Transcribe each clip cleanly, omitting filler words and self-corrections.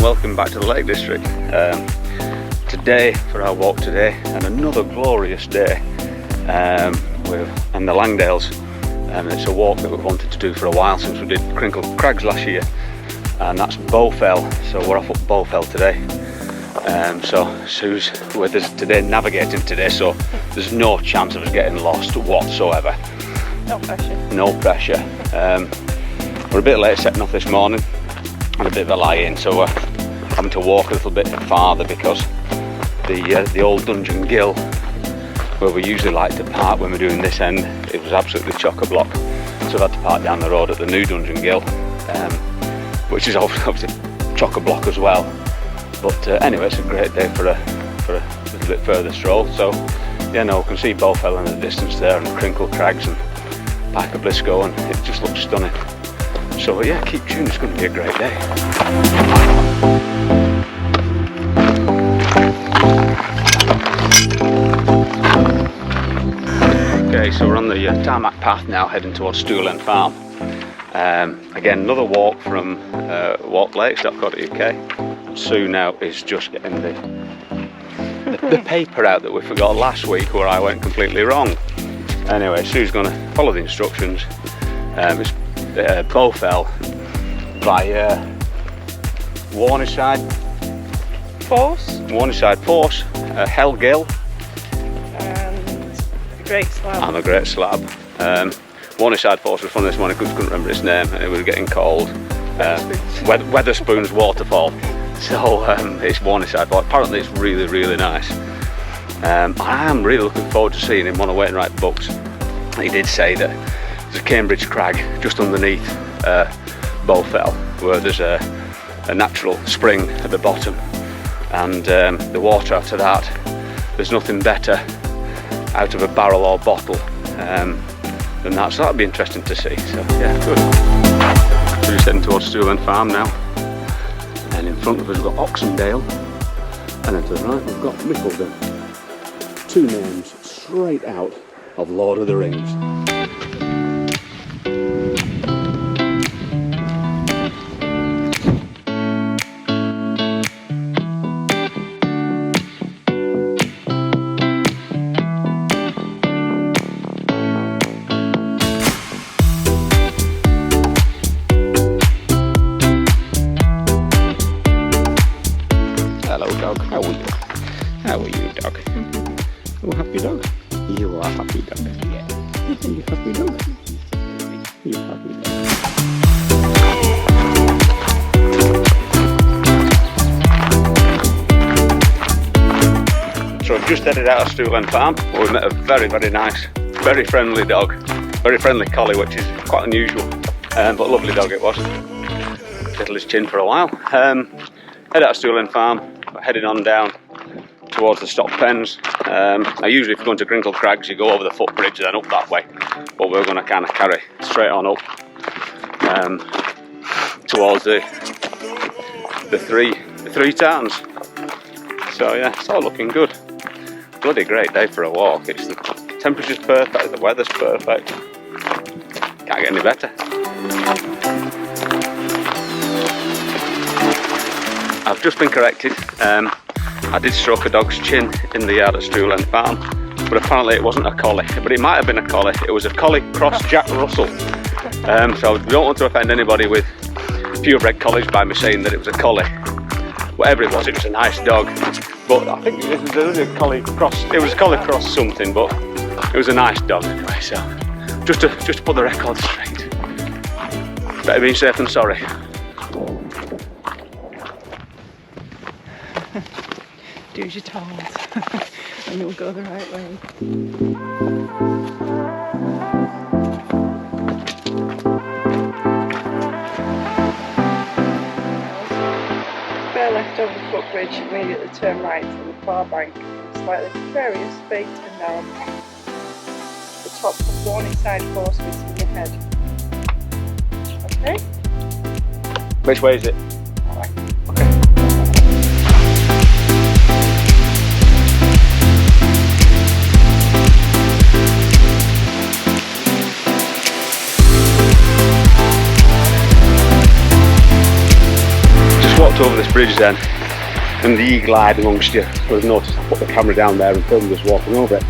welcome back to the Lake District. Today, for our walk today, and another glorious day, we're in the Langdales, and it's a walk that we've wanted to do for a while since we did Crinkle Crags last year, and that's Bowfell, so we're off up Bowfell today. So Sue's with us today, navigating today, so there's no chance of us getting lost whatsoever. No pressure. No pressure. We're a bit late setting off this morning, and a bit of a lie-in, so we're having to walk a little bit farther because the old Dungeon Ghyll, where we usually like to park when we're doing this end, it was absolutely chock-a-block. So we've had to park down the road at the new Dungeon Ghyll, which is obviously chock-a-block as well. But anyway, it's a great day for a little bit further stroll. So yeah, no, we can see Bowfell in the distance there, and Crinkle Crags and Pike of Blisco, and it just looks stunning. So yeah, keep tuned, it's going to be a great day. Okay, so we're on the tarmac path now, heading towards Stool End Farm. Again, another walk from walklakes.co.uk. Sue now is just getting the paper out that we forgot last week, where I went completely wrong. Anyway, Sue's going to follow the instructions. It's Bowfell by Whorneyside Force. Whorneyside Force, Gill, And the Great Slab. and the Great Slab. Whorneyside Force was fun this morning because we couldn't remember its name, and it was getting cold. Weatherspoon's waterfall. So it's Whorneyside Force. Apparently it's really, really nice. I am really looking forward to seeing him on the Wainwright books. He did say that there's a Cambridge Crag just underneath Bowfell, where there's a natural spring at the bottom, and the water after that, there's nothing better out of a barrel or bottle than that, so that'd be interesting to see. So yeah, good. We're just heading towards Stool End Farm now, and in front of us we've got Oxendale, and then to the right we've got Mickleden. Two names straight out of Lord of the Rings. Hello dog, how are you? How are you, dog? Oh, happy dog. You are happy dog. Yeah. You happy dog. You happy dog. So we've just headed out of Stool End Farm, where we met a very, very nice, very friendly dog. Very friendly collie, which is quite unusual, but lovely dog it was. Tickle his chin for a while. Head out of Stool End Farm, heading on down towards the stock pens. Now usually if you're going to Crinkle Crags you go over the footbridge and then up that way, but we're going to kind of carry straight on up towards the three Tarns. So yeah, it's all looking good. Bloody great day for a walk. The temperature's perfect, the weather's perfect. Can't get any better. I've just been corrected. I did stroke a dog's chin in the yard at Stool End Farm, but apparently it wasn't a collie. But it might have been a collie. It was a collie cross Jack Russell. So we don't want to offend anybody with purebred collies by me saying that it was a collie. Whatever it was a nice dog. But I think it was a collie cross. It was a collie cross something, but it was a nice dog anyway. So just to put the record straight. Better being safe than sorry. Do as you're told, and you'll go the right way. Fair left over the footbridge, immediately turn right from the far bank, slightly precarious, baked and narrow. The top of Whorneyside Force is in your head. Okay? Which way is it? Alright. Okay. walked over this bridge then, and the eagle eyed amongst you. So I've noticed I put the camera down there and filmed us walking over it.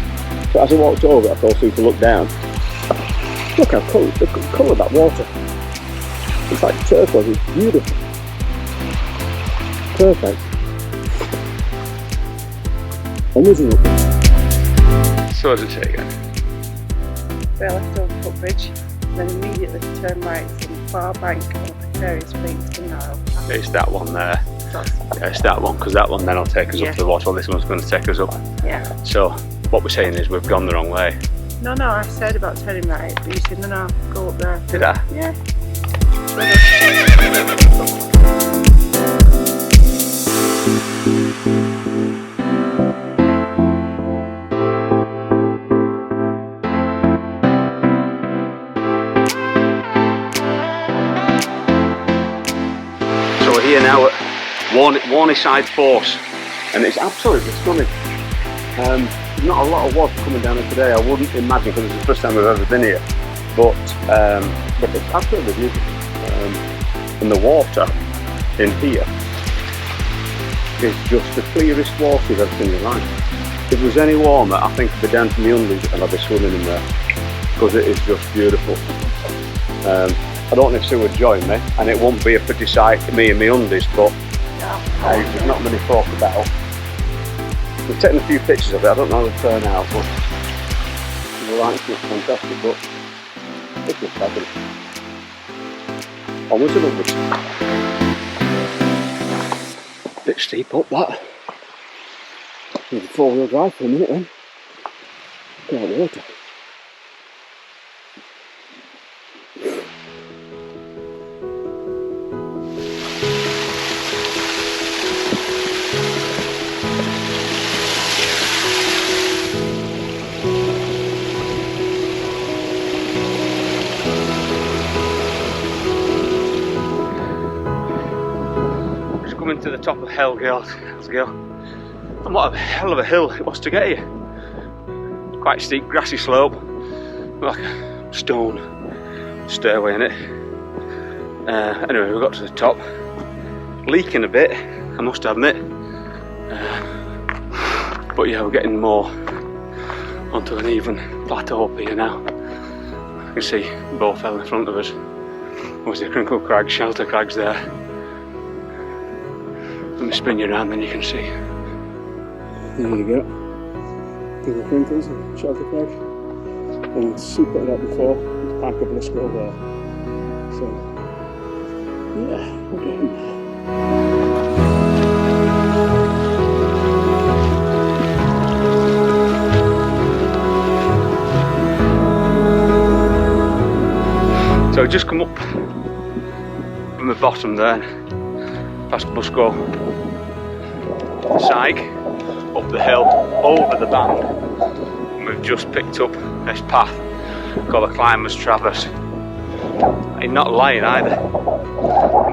But as I walked over, I thought so to look down. Look how coloured that water. It's like turquoise, it's beautiful. Perfect. Onwards and up. So what does it say again? Fair left over footbridge, then immediately turn right on the far bank of the precarious bank to Nile. It's that one there. That's, Yeah, it's that one, because that one then will take us Yeah. up to the water. Well, this one's going to take us up. yeah. So what we're saying is we've gone the wrong way. No, I said about turning right, but you said no, go up there. Did I? Yeah. So we're here now at Whorneyside Force, and it's absolutely stunning. Not a lot of water coming down here today, I wouldn't imagine, because it's the first time we've ever been here. But it's absolutely beautiful. And the water in here is just the clearest water you've ever seen in your life. If it was any warmer, I think I'd be down to my undies and I'd be swimming in there, because it is just beautiful. I don't know if Sue would join me, and it won't be a pretty sight, me and my undies, but there's not many folk about. We've taken a few pictures of it, I don't know how they turn out, but the light's not fantastic, but it looks fabulous. Onwards and upwards. Bit steep up that. Need a 4-wheel drive for a minute then. Get out of the water. Coming to the top of Gill, and what a hell of a hill it was to get here. Quite steep, grassy slope, like a stone stairway in it. Anyway, we got to the top, leaking a bit, I must admit, but yeah, we're getting more onto an even plateau up here now. You can see Bowfell in front of us. Obviously Crinkle Crag, Shelter Crags there. Let me spin you around, then you can see. There you go. Little Crinkles and Shelter Crag. And super like that before, there's quite a couple of scroll there. So, yeah, we're getting there. So we just come up from the bottom there, past Musco, Sag, up the hill, over the bank, and we've just picked up this path called the Climbers Travers. I'm not lying either, I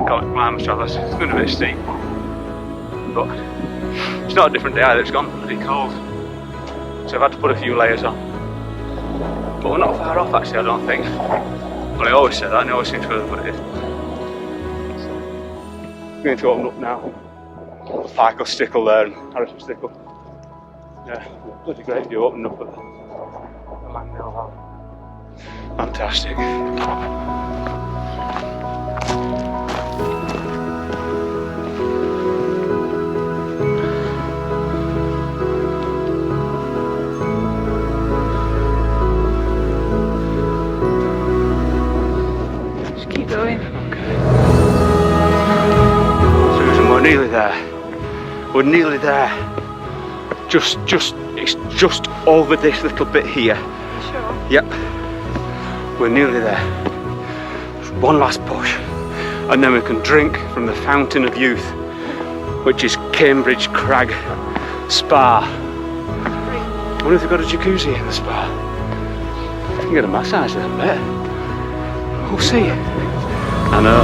call it Climbers Travers. It's going to be steep, but it's not a different day either, it's gone pretty cold, so I've had to put a few layers on. But we're not far off actually, I don't think. Well, I always say that, and it always seems further, but it is. I'm going to open up now. Michael Stickle there and Harrison Stickle. Yeah, bloody great view opening up at the Langdale Valley. Fantastic. Just keep going. Okay. Susan, we're nearly there. We're nearly there. It's just over this little bit here. Sure. Yep. We're nearly there. Just one last push, and then we can drink from the fountain of youth, which is Cambridge Crag Spa. I wonder if they've got a jacuzzi in the spa. You can get a massage there, I bet. We'll see. I know.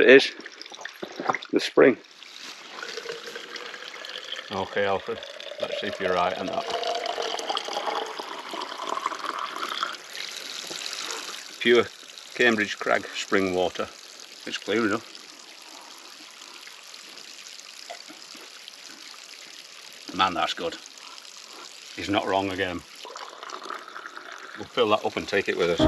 it is. The spring. Okay, Alfred, let's see if you're right on that. Pure Cambridge Crag Spring water. It's clear enough. Man, that's good. He's not wrong again. We'll fill that up and take it with us.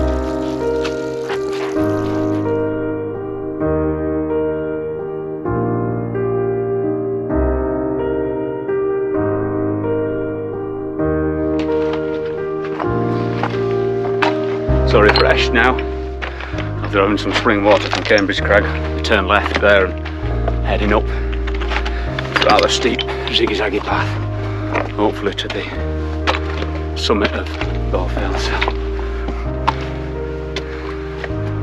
So refreshed now after having some spring water from Cambridge Crag. We turn left there and heading up rather steep zigzaggy path, hopefully to the summit of Bowfell. So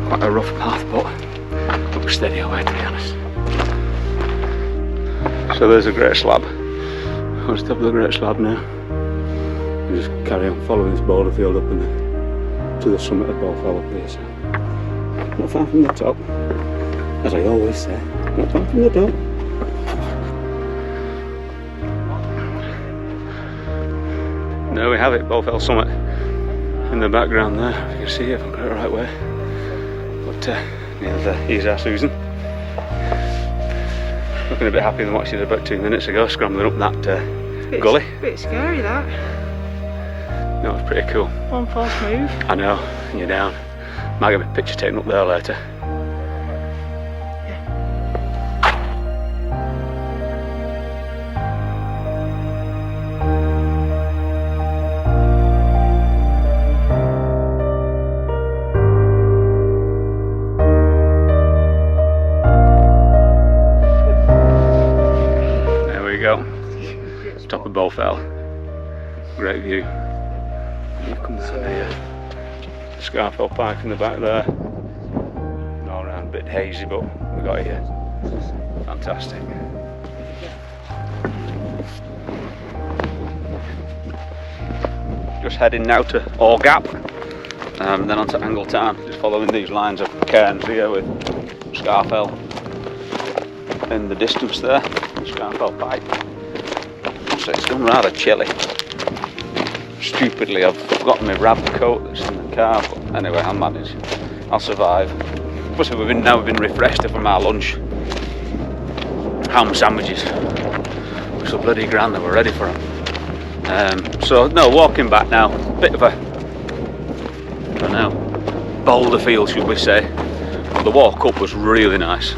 quite a rough path, but looks steady away, to be honest. So there's a great slab. We're at the top of the great slab now. We just carry on following this boulder field up and to the summit of Bowfell up here. So not far from the top, as I always say, not far from the top. There we have it, Bowfell summit in the background there. If you can see it, if I'm going the right way. But here's our Susan. Looking a bit happier than what she did about 2 minutes ago, scrambling up that gully. It's a bit scary, that. No, it's pretty cool. One false move. I know, and you're down. Might get a picture taken up there later. There we go. Top of Bowfell. Great view. You come down here. Scarfell Park in the back there. All around a bit hazy, but we got here. Fantastic. Just heading now to Ore Gap, then on to Tarn. Just following these lines of cairns here with Scarfell in the distance there. Scarfell Pike. So it's gone rather chilly. Stupidly, I've forgotten my rab coat that's in the car, but anyway, I'll manage. I'll survive. Plus, we've been refreshed from our lunch. Ham sandwiches. We're so bloody grand that we're ready for them. So, no, walking back now. Bit of a, I don't know, boulder field, should we say. But the walk up was really nice.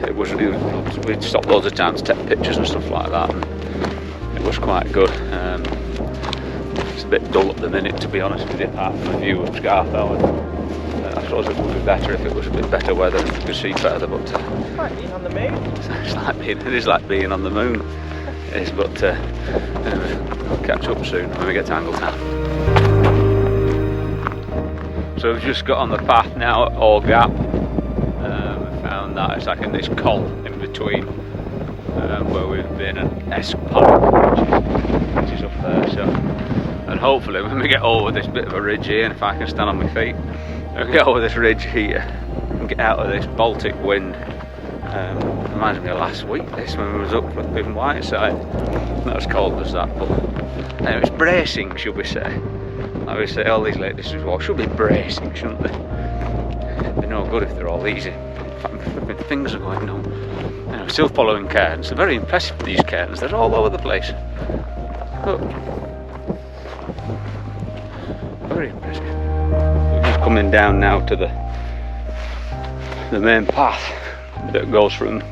It was really, we stopped loads of times to take pictures and stuff like that. It was quite good. It's a bit dull at the minute, to be honest with you, apart from the view of Scarfell. I suppose it would be better if it was a bit better weather and you could see better, but it's like being on the moon. It is like being on the moon. It is, but anyway, we'll catch up soon when we get to Tarn. So we've just got on the path now at Ore Gap. We found that it's like in this col in between where we've been and Park, which is up there. So, and hopefully when we get over this bit of a ridge here, and if I can stand on my feet, we'll get over this ridge here and get out of this Baltic wind. Reminds me of last week, this, when we was up for the Whorneyside. Not as cold as that, but anyway, it's bracing, should we say. Like we say, all these Lake District walks should be bracing, shouldn't they? They're no good if they're all easy. In fact, my fingers are going numb. Anyway, still following cairns. They're very impressive, these cairns. They're all over the place. Look. Very impressive. We're just coming down now to the main path that goes from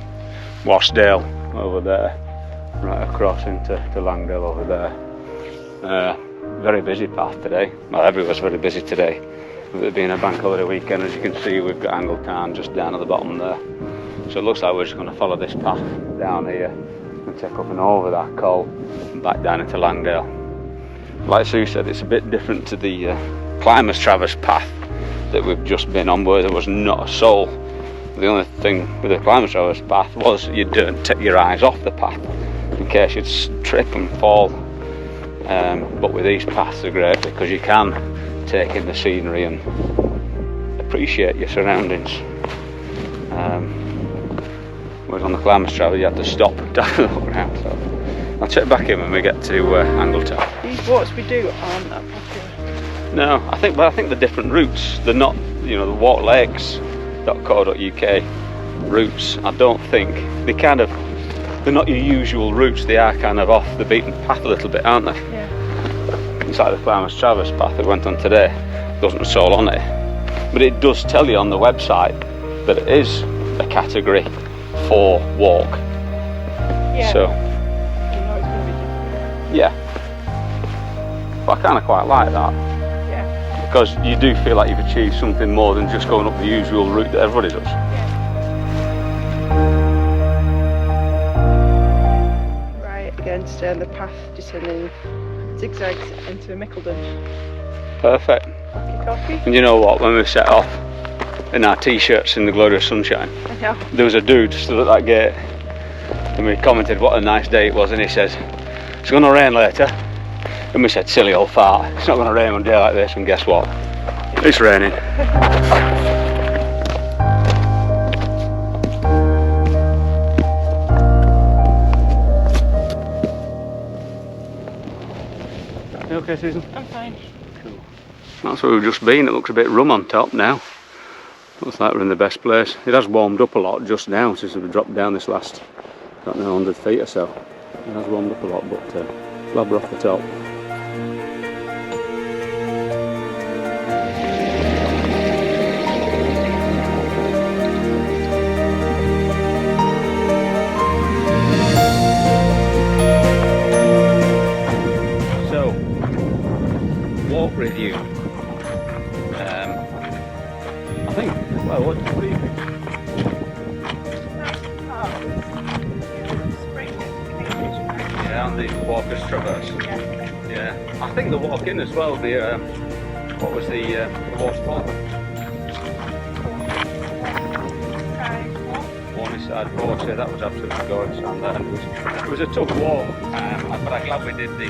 Wasdale over there right across into Langdale over there. Very busy path today. Well, everywhere's very busy today. With it being a bank holiday weekend, as you can see, we've got Tarn just down at the bottom there. So it looks like we're just going to follow this path down here and take up and over that col and back down into Langdale. Like Sue said, it's a bit different to the Climbers Travers path that we've just been on, where there was not a soul. The only thing with the Climbers Travers path was you don't take your eyes off the path in case you'd trip and fall. But with these paths, they're great because you can take in the scenery and appreciate your surroundings. Whereas on the climbers travel you have to stop and have a look around. So I'll check back in when we get to Angletop. These walks we do aren't that popular. No, I think the different routes, they're not, you know, the walklakes.co.uk routes, I don't think, they're not your usual routes, they are kind of off the beaten path a little bit, aren't they? Yeah. It's like the climbers Travers path that went on today, doesn't soul on it, but it does tell you on the website that it is a category 4 walk. Yeah. So, You know it's going to be different. yeah. But I kind of quite like that. Yeah. Because you do feel like you've achieved something more than just going up the usual route that everybody does. Right, again, stay on the path, descending zigzags into Mickleden. Perfect. Coffee. And you know what, when we set off in our t-shirts in the glorious sunshine, I know. there was a dude stood at that gate and we commented what a nice day it was, and he says, it's going to rain later. And we said, silly old fart, it's not going to rain on a day like this, and guess what? It's raining. You okay, Susan? I'm fine. Cool. That's where we've just been. It looks a bit rum on top now. Looks like we're in the best place. It has warmed up a lot just now since we've dropped down this last, I don't know, 100 feet or so. It has warmed up a lot, but glad we're off the top. So, walk review. I think, well, what do you think? Yeah, and the walkers Travers. Yeah. I think the walk in as well, the, what was the waterfall? Whorneyside Force, yeah, that was absolutely gorgeous. And it was a tough walk, but I'm glad we did the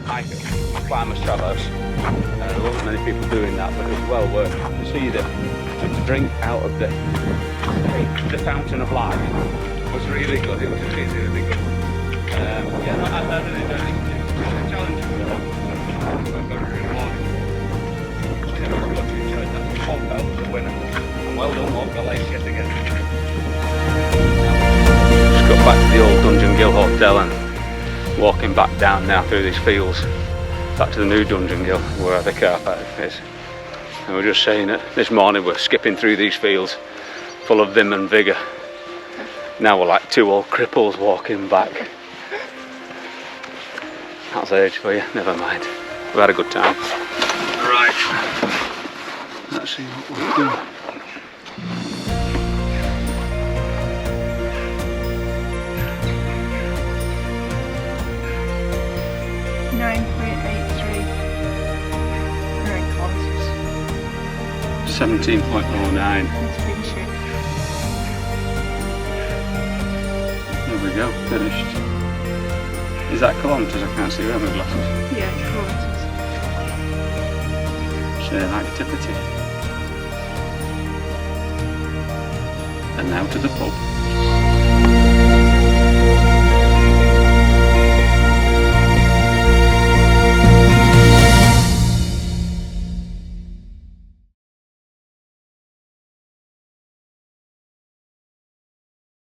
hike at climbers Travers. There wasn't many people doing that, but it was well worth it. To see to drink out of the fountain of life was really good. It was really, really good. Yeah, no, I really enjoyed it. It was a challenge. I've got a reward. Yeah, I really enjoyed that. Bowfell was the winner. And well done, Bowfell, yet again. Just got back to the old Dungeon Ghyll hotel and walking back down now through these fields back to the new Dungeon Ghyll where the car park is. And we're just saying that this morning we're skipping through these fields full of vim and vigour. Now we're like two old cripples walking back. That's age for you, never mind. We've had a good time. Right, let's see what we'll do. Very close. 17.09. There we go, finished. Is that kilometres? I can't see without my glasses. Yeah, kilometres. Share activity. And now to the pub.